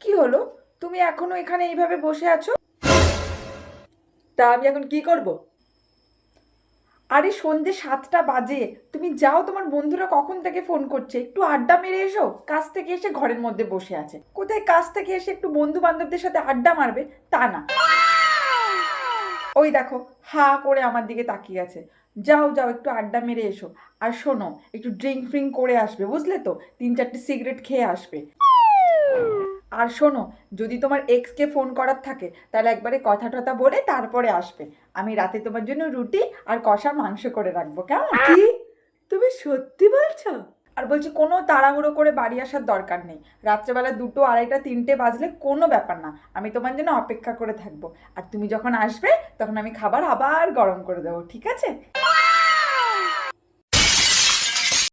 কি হলো, তুমি এখনো এখানে এইভাবে বসে আছো? তা আমি এখন কি করব? আরে সন্ধে 7টা বাজে, তুমি যাও, তোমার বন্ধুরা কখন থেকে ফোন করছে, একটু আড্ডা মেরে এসো। কাজ থেকে এসে ঘরের মধ্যে বসে আছে, কোথায় কাজ থেকে এসে একটু বন্ধু বান্ধবদের সাথে আড্ডা মারবে তা না। ওই দেখো, হা করে আমার দিকে তাকিয়ে আছে। যাও যাও, একটু আড্ডা মেরে এসো। আর শোনো, একটু ড্রিঙ্ক ফ্রিঙ্ক করে আসবে, বুঝলে তো? 3-4টে সিগারেট খেয়ে আসবে। আর শোনো, যদি তোমার এক্সকে ফোন করার থাকে তাহলে একবারে কথা টথা বলে তারপরে আসবে। আমি রাতে তোমার জন্য রুটি আর কষা মাংস করে রাখবো, কেমন? কি, তুমি সত্যি বলছো? আর বলছি, কোনো তাড়াহুড়ো করে বাড়ি আসার দরকার নেই। রাত্রেবেলা 2টো, 2:30, 3টে বাজলে কোনো ব্যাপার না, আমি তোমার জন্য অপেক্ষা করে থাকবো। আর তুমি যখন আসবে তখন আমি খাবার আবার গরম করে দেবো, ঠিক আছে?